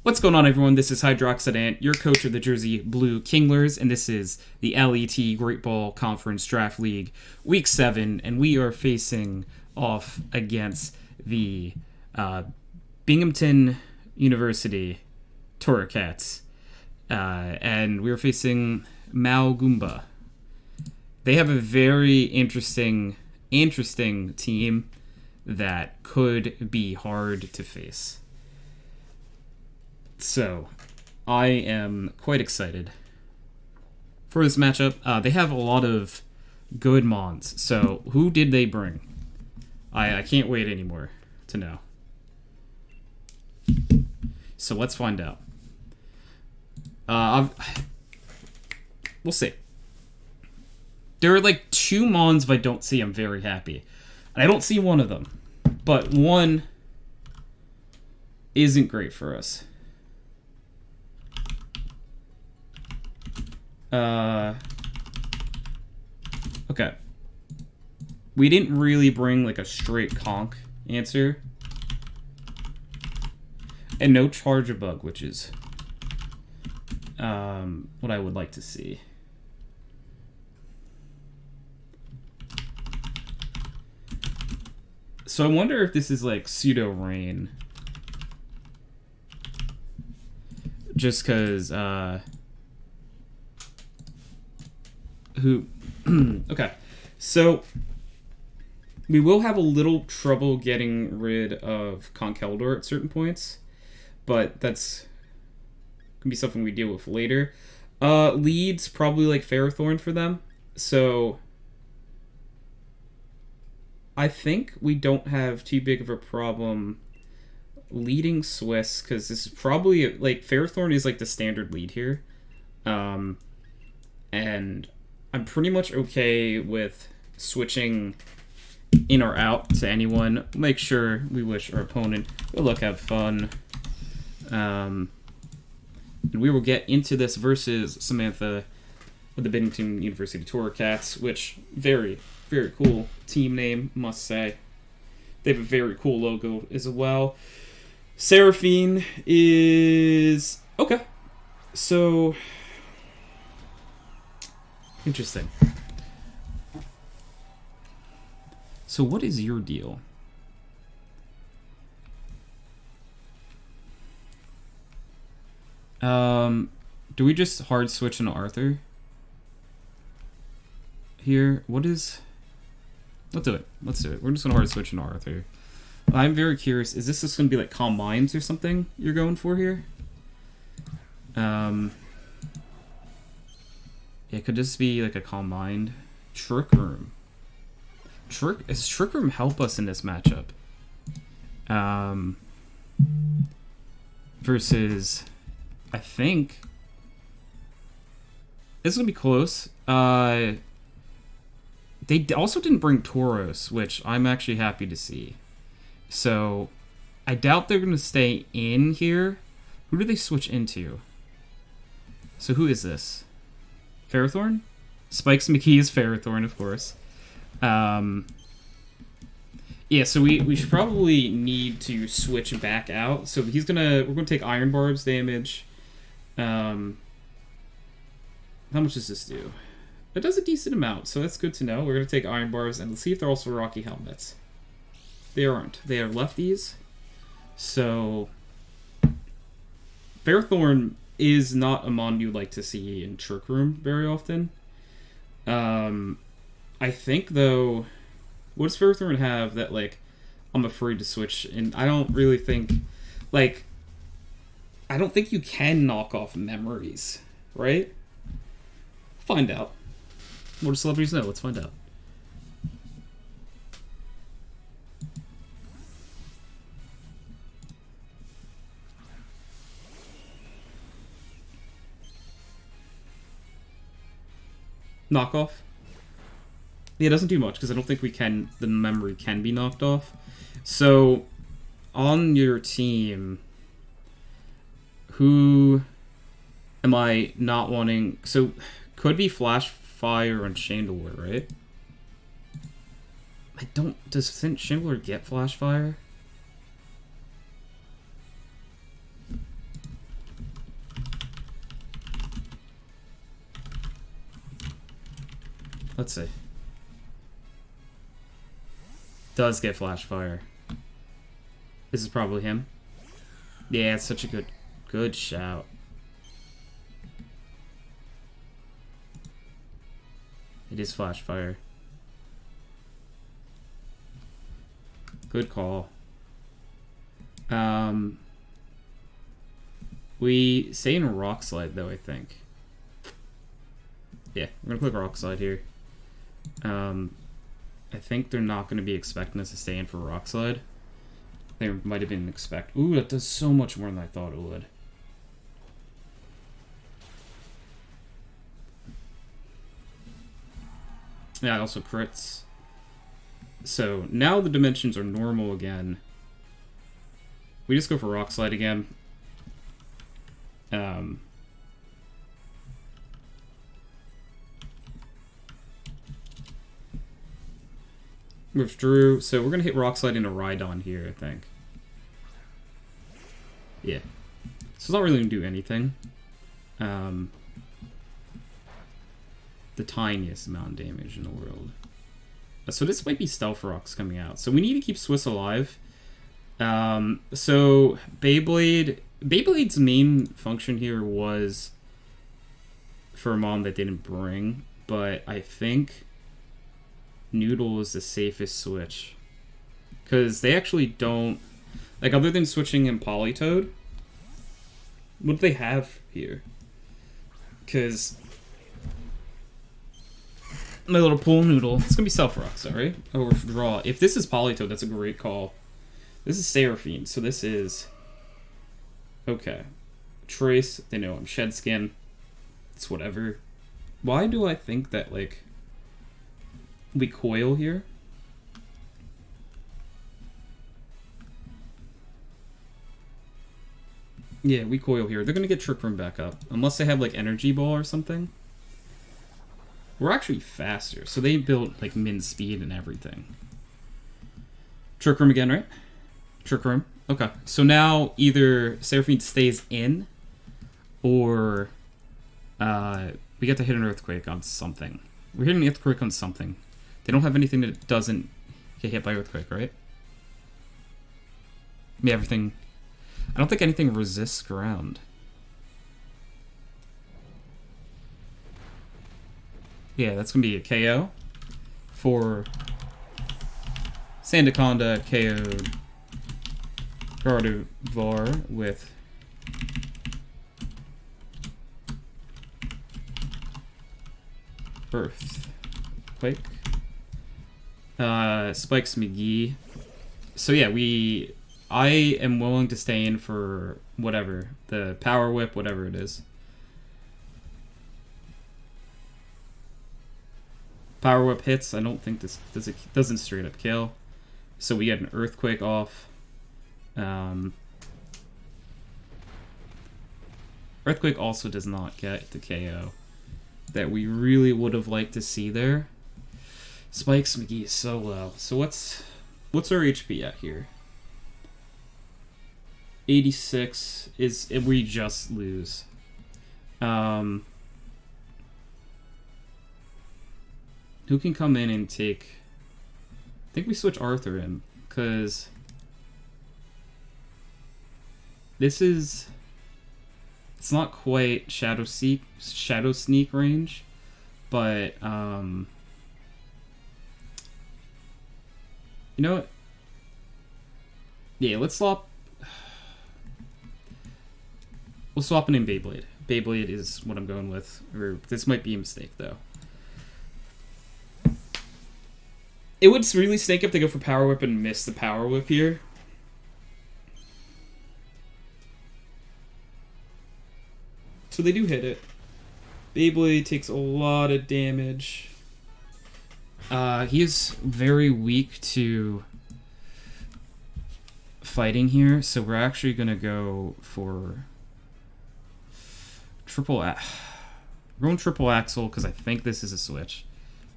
What's going on, everyone? This is HydroxideAnt, your coach of the Jersey Blue Kinglers, and this is the L.E.T. Great Ball Conference Draft League, Week 7, and we are facing off against the Binghamton University Torracats, and we're facing Goomba. They have a very interesting team that could be hard to face. So, I am quite excited for this matchup. They have a lot of good mons. So, who did they bring? I can't wait anymore to know. So, let's find out. We'll see. There are like 2 mons if I don't see, I'm very happy. And I don't see one of them. But one isn't great for us. Okay. We didn't really bring like a straight conch answer. And no charger bug, which is what I would like to see. So I wonder if this is like pseudo rain. Just because okay, so we will have a little trouble getting rid of Conkeldor at certain points, but that's gonna be something we deal with later. Leads probably like Ferrothorn for them, so I think we don't have too big of a problem leading Swiss, because this is probably like Ferrothorn is like the standard lead here, and I'm pretty much okay with switching in or out to anyone. Make sure we wish our opponent good luck, have fun. And we will get into this versus Samantha with the Binghamton University Torracats, which very, very cool team name, must say. They have a very cool logo as well. Seraphine is okay. So interesting. So what is your deal? Do we just hard switch into Arthur here? What is... Let's do it. Let's do it. We're just gonna hard switch into Arthur. I'm very curious. Is this just gonna be like Calm Minds or something you're going for here? It could just be like a Calm Mind. Trick Room. Does Trick Room help us in this matchup? Versus, I think this is gonna be close. They also didn't bring Tauros, which I'm actually happy to see. So I doubt they're gonna stay in here. Who do they switch into? So who is this? Ferrothorn? Spikes McKee is Ferrothorn, of course. Yeah, so we should probably need to switch back out. So we're gonna take Iron Barbs damage. How much does this do? It does a decent amount, so that's good to know. We're gonna take Iron Barbs and let's see if they're also Rocky Helmets. They aren't. They are lefties. So Ferrothorn is not a mon you like to see in Trick Room very often. I think, though, what does Ferrothorn have that, like, I'm afraid to switch? And I don't really think, like, I don't think you can knock off memories, right? Find out. What do celebrities know? Let's find out. Knockoff? Yeah, it doesn't do much because I don't think the memory can be knocked off. So, on your team, who am I not wanting? So, could be Flash Fire and Chandelure, right? I don't... Does Chandelure get Flash Fire? Let's see. Does get flash fire. This is probably him. Yeah, it's such a good shout. It is flash fire. Good call. We stay in Rock Slide though, I think. Yeah, we're gonna click Rock Slide here. I think they're not gonna be expecting us to stay in for Rock Slide. There might have been Ooh, that does so much more than I thought it would. Yeah, it also crits. So now the dimensions are normal again. We just go for Rock Slide again. Withdrew, so we're gonna hit Rock Slide into Rhydon here, I think. Yeah. So it's not really gonna do anything. The tiniest amount of damage in the world. So this might be Stealth Rocks coming out. So we need to keep Swiss alive. So Beyblade's main function here was for a mom that didn't bring, but I think Noodle is the safest switch. Because they actually don't... Like, other than switching in Politoed, what do they have here? Because... My little pool Noodle. It's gonna be Stealth Rocks, alright? Or Withdraw. If this is Politoed, that's a great call. This is Seraphine, so this is... Okay. Trace, they know I'm Shed Skin. It's whatever. Why do I think that, like... We coil here? Yeah, we coil here. They're gonna get Trick Room back up. Unless they have, like, Energy Ball or something. We're actually faster, so they built, like, min speed and everything. Trick Room again, right? Trick Room. Okay. So now either Seraphine stays in, or we get to hit an Earthquake on something. We're hitting an Earthquake on something. They don't have anything that doesn't get hit by Earthquake, right? Yeah, everything... I don't think anything resists ground. Yeah, that's going to be a KO for Sandaconda KO'd Gardevoir with Earthquake. Spikes McGee. So yeah, I am willing to stay in for whatever. The Power Whip, whatever it is. Power Whip hits. I don't think this doesn't straight up kill. So we get an Earthquake off. Earthquake also does not get the KO that we really would have liked to see there. Spikes McGee is so low. So what's our HP at here? 86 is if we just lose. Who can come in and take... I think we switch Arthur in, because this is... It's not quite Shadow Sneak range, but you know what? Yeah, let's swap. We'll swap it in Beyblade. Beyblade is what I'm going with. Or this might be a mistake though. It would really stink if they go for Power Whip and miss the Power Whip here. So they do hit it. Beyblade takes a lot of damage. He is very weak to fighting here, so we're actually gonna go for we're going triple axle because I think this is a switch.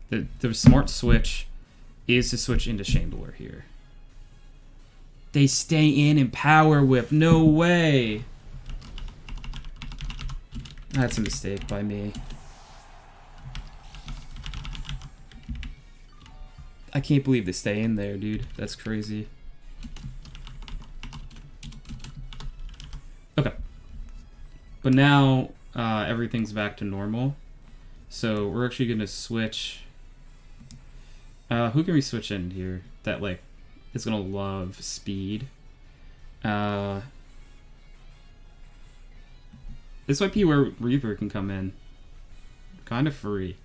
The smart switch is to switch into Chandelure here. They stay in and Power Whip. No way. That's a mistake by me. I can't believe they stay in there, dude. That's crazy. Okay. But now everything's back to normal. So we're actually going to switch. Who can we switch in here that, like, is going to love speed? This might be where Reaper can come in. Kind of free.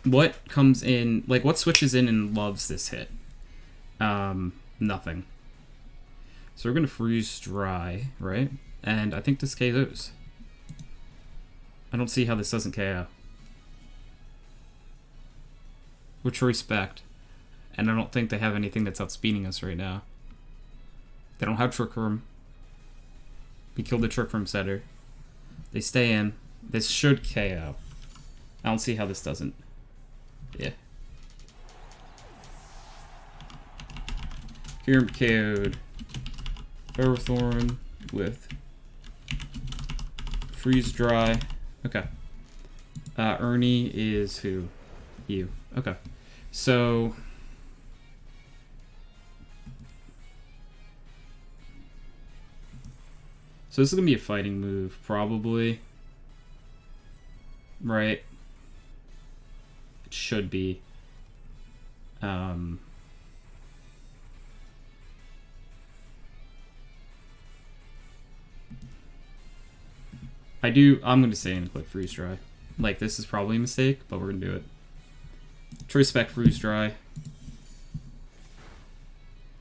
What comes in, like, what switches in and loves this hit? Nothing. So we're going to freeze dry, right? And I think this KOs. I don't see how this doesn't KO. Which I respect. And I don't think they have anything that's outspeeding us right now. They don't have Trick Room. We killed the Trick Room setter. They stay in. This should KO. I don't see how this doesn't. Yeah. Here KO'd Ferrothorn with Freeze Dry. Okay. Ernie is who? You. Okay. So this is going to be a fighting move, probably. Right? It should be. I'm going to say and click Freeze Dry. Like, this is probably a mistake, but we're going to do it. Choice Spec Freeze Dry.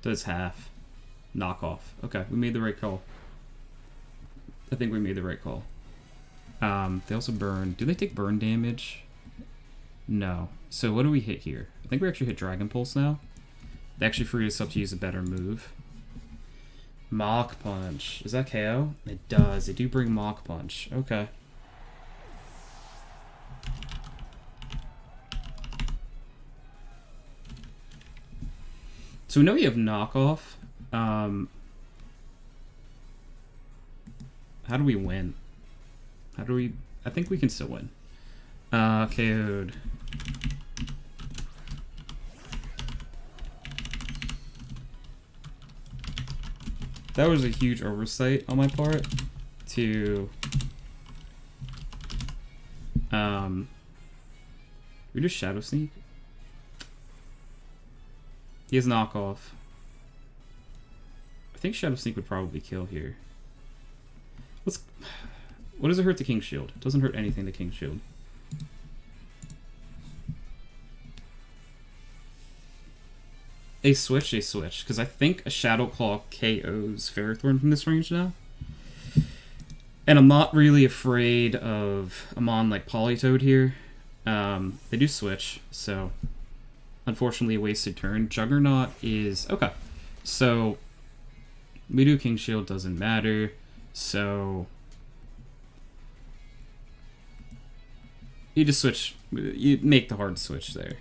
Does half. Knock off. Okay, we made the right call. I think we made the right call. They also burn. Do they take burn damage? No. So what do we hit here? I think we actually hit Dragon Pulse now. They actually freed us up to use a better move. Mach Punch. Is that KO? It does. They do bring Mach Punch. Okay. So we know we have knockoff. How do we win? How do we... I think we can still win. KO'd. That was a huge oversight on my part to... we just Shadow Sneak? He has knockoff. I think Shadow Sneak would probably kill here. What does it hurt to King's Shield? It doesn't hurt anything to King's Shield. They switch, because I think a Shadow Claw KOs Ferrothorn from this range now. And I'm not really afraid of I'm on like Politoed here. They do switch, so unfortunately a wasted turn. Juggernaut is okay. So we do King's Shield, doesn't matter. So you just switch, you make the hard switch there.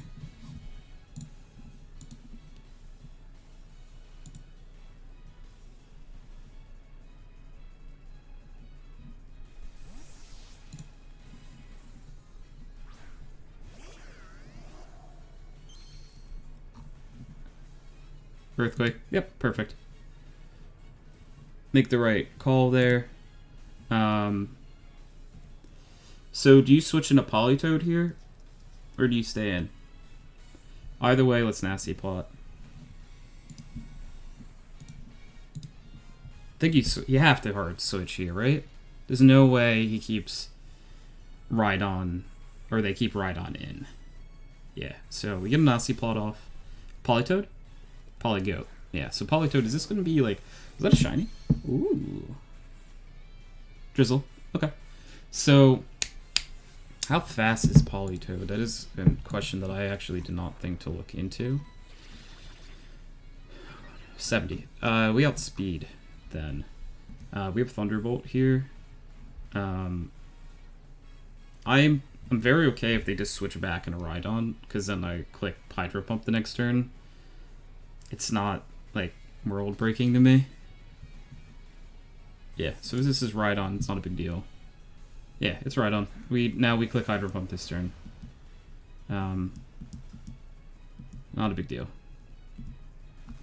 Earthquake. Yep, perfect. Make the right call there. So do you switch into Politoed here? Or do you stay in? Either way, let's Nasty Plot. I think you have to hard switch here, right? There's no way he keeps Rhydon, or they keep Rhydon in. Yeah, so we get a Nasty Plot off. Politoed? Polygoat. Yeah, so Politoed, is this going to be like... Is that a shiny? Ooh. Drizzle. Okay. So, how fast is Politoed? That is a question that I actually did not think to look into. 70. We outspeed, then. We have Thunderbolt here. I'm very okay if they just switch back in a Rhydon, because then I click Hydro Pump the next turn. It's not, like, world-breaking to me. Yeah, so this is Rhydon, it's not a big deal. Yeah, it's right on. Now we click Hydro Pump this turn. Not a big deal.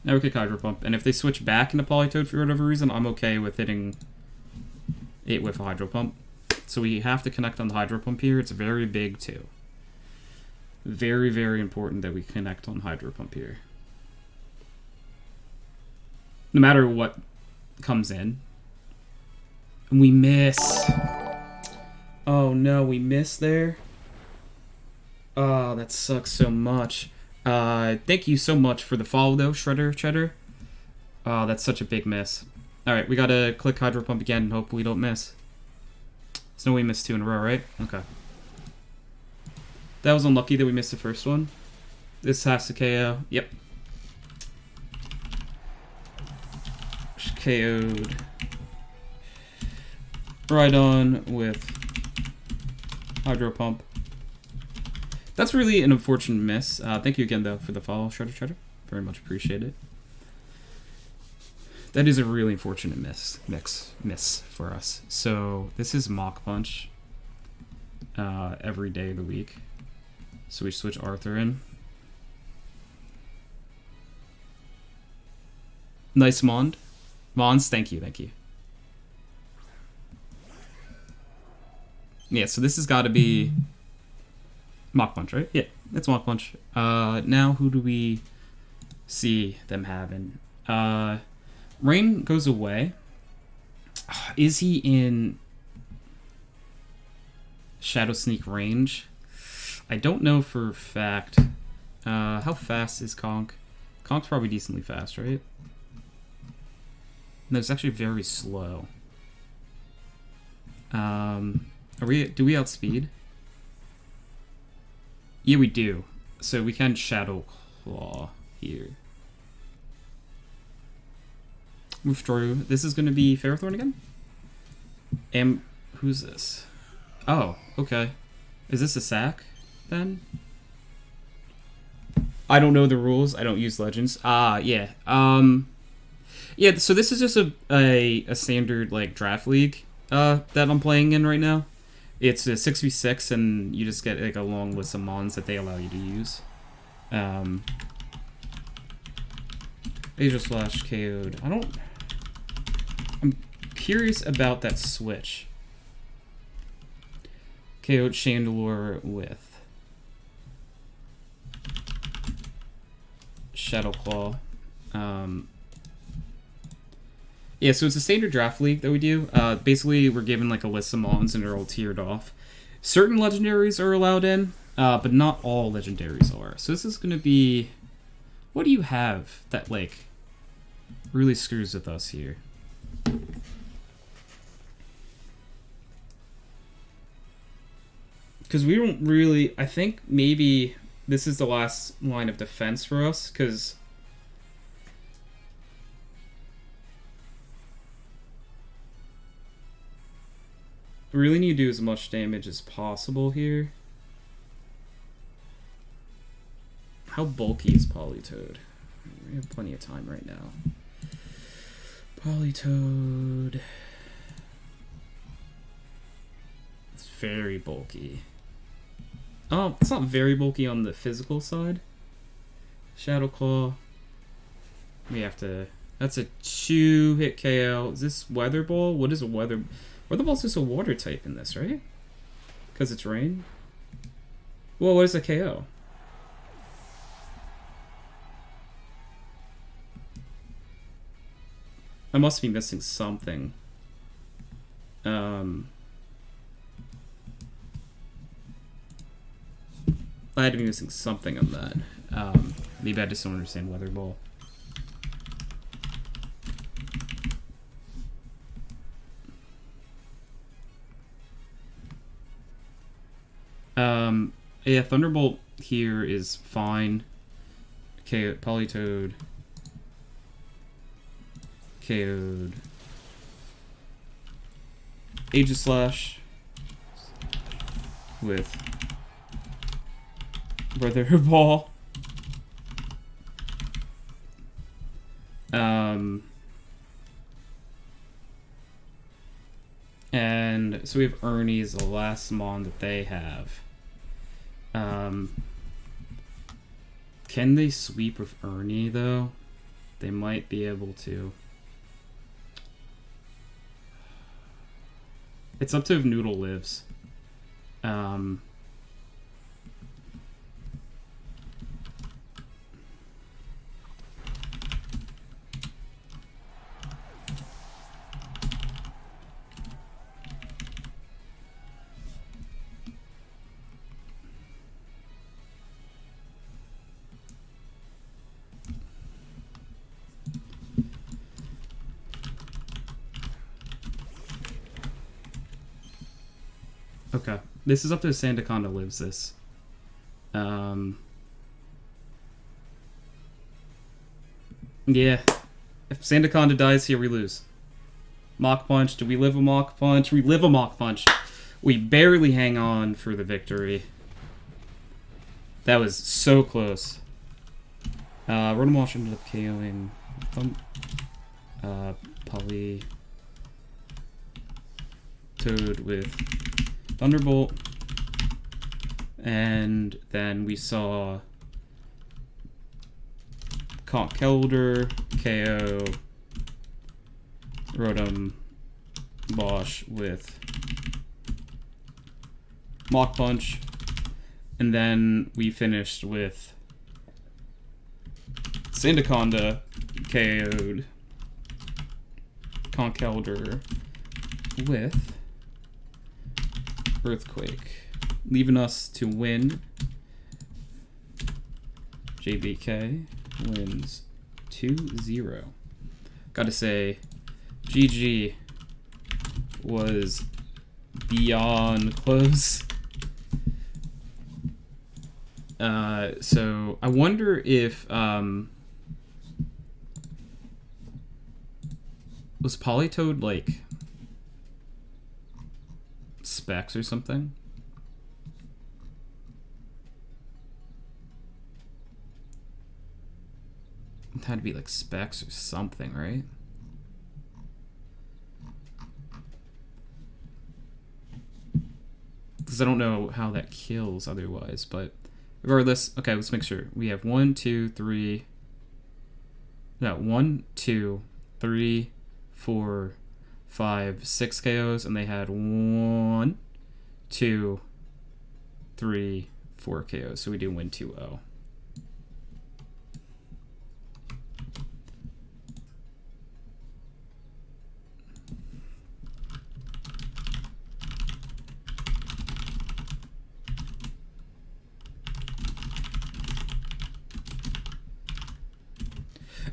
Now we click Hydro Pump, and if they switch back into Polytoad for whatever reason, I'm okay with hitting it with a Hydro Pump. So we have to connect on the Hydro Pump here. It's very big too. Very, very important that we connect on Hydro Pump here. No matter what comes in. And we miss. Oh no, we missed there. Oh, that sucks so much. Thank you so much for the follow though, Shredder Cheddar. Oh, that's such a big miss. Alright, we gotta click Hydro Pump again and hope we don't miss. So we missed 2 in a row, right? Okay. That was unlucky that we missed the first one. This has to KO. Yep. KO'd. Right on with Hydro Pump. That's really an unfortunate miss. Thank you again, though, for the follow, Shredder Cheddar. Very much appreciate it. That is a really unfortunate miss for us. So this is Mach Punch every day of the week. So we switch Arthur in. Nice Mond. Mons, thank you. Yeah, so this has got to be Mach Punch, right? Yeah, it's Mach Punch. Now who do we see them having? Rain goes away. Is he in Shadow Sneak range? I don't know for a fact. How fast is Conk? Conk's probably decently fast, right? No, it's actually very slow. Do we outspeed? Yeah, we do. So we can Shadow Claw here. Move through. This is going to be Ferrothorn again? Who's this? Oh, okay. Is this a sack, then? I don't know the rules. I don't use Legends. Yeah. Yeah, so this is just a standard, like, draft league that I'm playing in right now. It's a 6v6, and you just get, like, a long list of mons that they allow you to use. Asia Slash KO'd. I'm curious about that switch. KO'd Chandelure with Shadow Claw. Yeah, so it's a standard draft league that we do. Basically, we're given like a list of mons and they're all tiered off. Certain legendaries are allowed in, but not all legendaries are. So this is going to be... What do you have that, like, really screws with us here? Because we don't really... I think maybe this is the last line of defense for us, because... we really need to do as much damage as possible here. How bulky is Polytoad? We have plenty of time right now. Polytoad. It's very bulky. Oh, it's not very bulky on the physical side. Shadow Claw. We have to... That's a 2-hit KO. Is this Weather Ball? What is a Weather... Weather Ball's just a water type in this, right? Because it's rain? Well, what is a KO? I must be missing something. I had to be missing something on that. Maybe I just don't understand Weather Ball. Yeah, Thunderbolt here is fine. Okay, Polytoad. KO'd. Aegislash with Weather Ball. And And so we have Ernie's the last mon that they have. Can they sweep with Ernie, though? They might be able to. It's up to if Noodle lives. Okay. This is up to Sandaconda lives this. Yeah. If Sandaconda dies here, we lose. Mach Punch. Do we live a Mach Punch? We live a Mach Punch. We barely hang on for the victory. That was so close. Rotom Wash ended up KOing Poly Toad with Thunderbolt. And then we saw Conch Kelder KO Rotom Bosch with Mach Punch. And then we finished with Sandaconda KO'd Conch Kelder with Earthquake, leaving us to win. JBK wins 2-0. Gotta say, GG was beyond close. So I wonder if was Politoad like specs or something? It had to be like specs or something, right? Because I don't know how that kills otherwise, but regardless, okay, let's make sure. We have 1, 2, 3. No, 1, 2, 3, 4, 5, 6 KOs, and they had 1, 2, 3, 4 KOs. So we do win 2-0.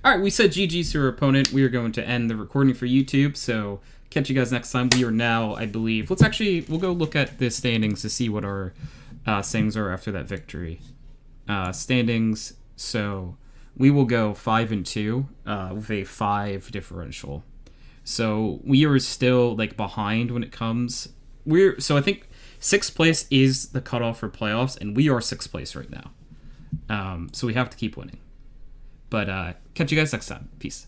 Alright, we said GG's to our opponent. We are going to end the recording for YouTube, so catch you guys next time. We are now, I believe... we'll go look at the standings to see what our standings are after that victory. Standings, so we will go 5-2 with a 5 differential. So we are still, like, behind when it comes... So I think 6th place is the cutoff for playoffs, and we are 6th place right now. So we have to keep winning. But catch you guys next time. Peace.